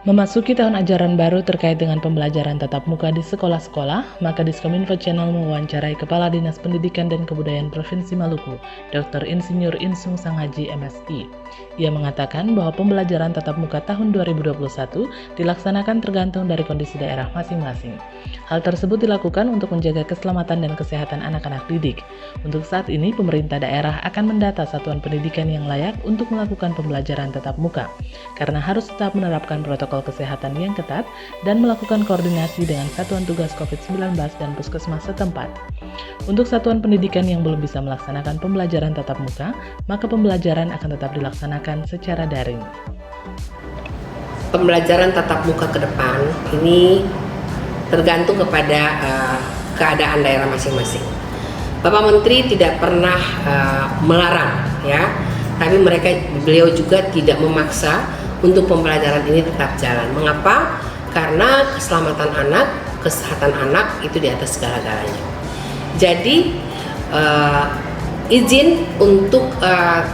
Memasuki tahun ajaran baru terkait dengan pembelajaran tatap muka di sekolah-sekolah, maka Diskominfo Channel mewawancarai Kepala Dinas Pendidikan dan Kebudayaan Provinsi Maluku, Dr. Insinyur Insung Sanghaji MSI. Ia mengatakan bahwa pembelajaran tatap muka tahun 2021 dilaksanakan tergantung dari kondisi daerah masing-masing. Hal tersebut dilakukan untuk menjaga keselamatan dan kesehatan anak-anak didik. Untuk saat ini, pemerintah daerah akan mendata satuan pendidikan yang layak untuk melakukan pembelajaran tatap muka, karena harus tetap menerapkan protokol kesehatan yang ketat dan melakukan koordinasi dengan Satuan Tugas COVID-19 dan Puskesmas setempat. Untuk satuan pendidikan yang belum bisa melaksanakan pembelajaran tatap muka, maka pembelajaran akan tetap dilaksanakan secara daring. Pembelajaran tatap muka ke depan ini tergantung kepada keadaan daerah masing-masing. Bapak Menteri tidak pernah melarang, ya, tapi beliau juga tidak memaksa untuk pembelajaran ini tetap jalan. Mengapa? Karena keselamatan anak, kesehatan anak itu di atas segala-galanya. Jadi izin untuk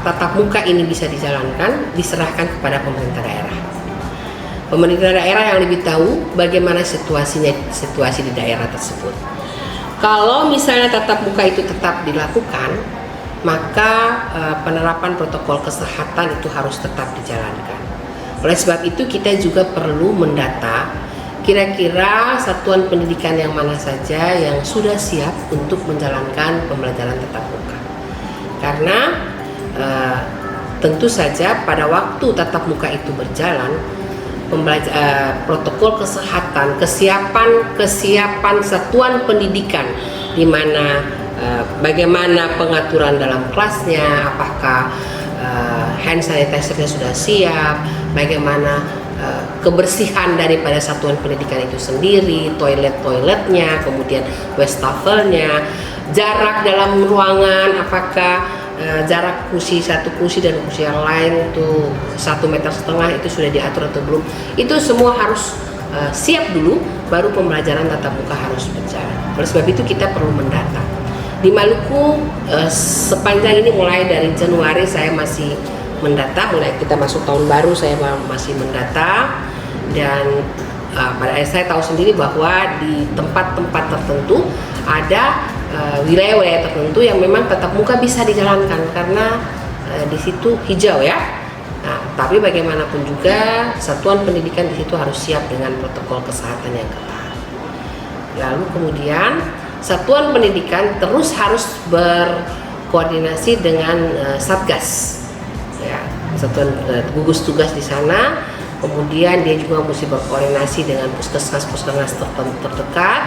tatap muka ini bisa dijalankan diserahkan kepada pemerintah daerah. Pemerintah daerah yang lebih tahu bagaimana situasi di daerah tersebut. Kalau misalnya tatap muka itu tetap dilakukan, maka penerapan protokol kesehatan itu harus tetap dijalankan. Oleh sebab itu kita juga perlu mendata kira-kira satuan pendidikan yang mana saja yang sudah siap untuk menjalankan pembelajaran tatap muka. Karena tentu saja pada waktu tatap muka itu berjalan, protokol kesehatan, kesiapan satuan pendidikan, di mana bagaimana pengaturan dalam kelasnya, apakah hand sanitizer-nya sudah siap, bagaimana kebersihan daripada satuan pendidikan itu sendiri, toiletnya, kemudian wastafel-nya, jarak dalam ruangan, apakah jarak satu kursi dan kursi yang lain itu 1,5 meter itu sudah diatur atau belum. Itu semua harus siap dulu, baru pembelajaran tatap muka harus berjalan. Oleh sebab itu kita perlu mendata. Di Maluku sepanjang ini mulai dari Januari saya masih mendata, mulai kita masuk tahun baru saya masih mendata, dan saya tahu sendiri bahwa di tempat-tempat tertentu ada wilayah-wilayah tertentu yang memang tatap muka bisa dijalankan karena di situ hijau, ya. Nah, tapi bagaimanapun juga satuan pendidikan di situ harus siap dengan protokol kesehatan yang ketat. Lalu kemudian satuan pendidikan terus harus berkoordinasi dengan Satgas, ya, satuan gugus tugas di sana. Kemudian dia juga mesti berkoordinasi dengan puskesmas terdekat,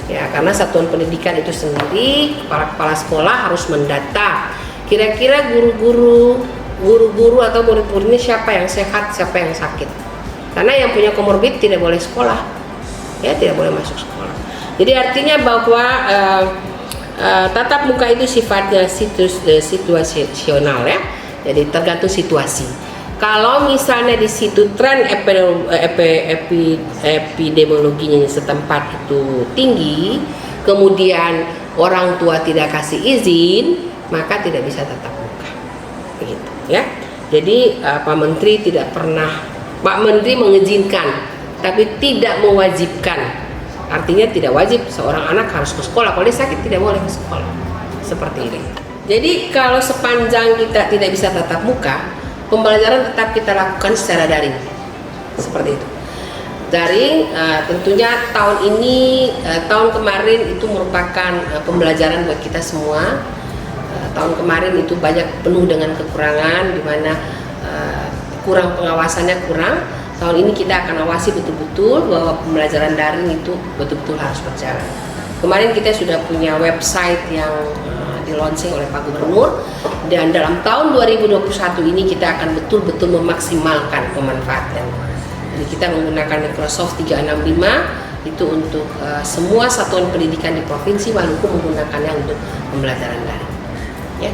ya, karena satuan pendidikan itu sendiri, kepala sekolah harus mendata kira-kira guru-guru atau murid-muridnya siapa yang sehat, siapa yang sakit. Karena yang punya komorbid tidak boleh sekolah, ya, tidak boleh masuk sekolah. Jadi artinya bahwa tatap muka itu sifatnya situasional, ya. Jadi tergantung situasi. Kalau misalnya di situ tren epidemiologinya setempat itu tinggi, kemudian orang tua tidak kasih izin, maka tidak bisa tatap muka. Begitu, ya. Jadi Pak Menteri mengizinkan, tapi tidak mewajibkan. Artinya tidak wajib seorang anak harus ke sekolah. Kalau dia sakit tidak boleh ke sekolah. Seperti ini. Jadi kalau sepanjang kita tidak bisa tatap muka, pembelajaran tetap kita lakukan secara daring. Seperti itu. Daring, tentunya tahun ini, tahun kemarin itu merupakan pembelajaran buat kita semua. Tahun kemarin itu banyak penuh dengan kekurangan, di mana kurang pengawasannya kurang. Tahun ini kita akan awasi betul-betul bahwa pembelajaran daring itu betul-betul harus berjalan. Kemarin kita sudah punya website yang di-launching oleh Pak Gubernur, dan dalam tahun 2021 ini kita akan betul-betul memaksimalkan pemanfaatan. Jadi kita menggunakan Microsoft 365 itu untuk semua satuan pendidikan di Provinsi Maluku menggunakannya untuk pembelajaran daring. Ya.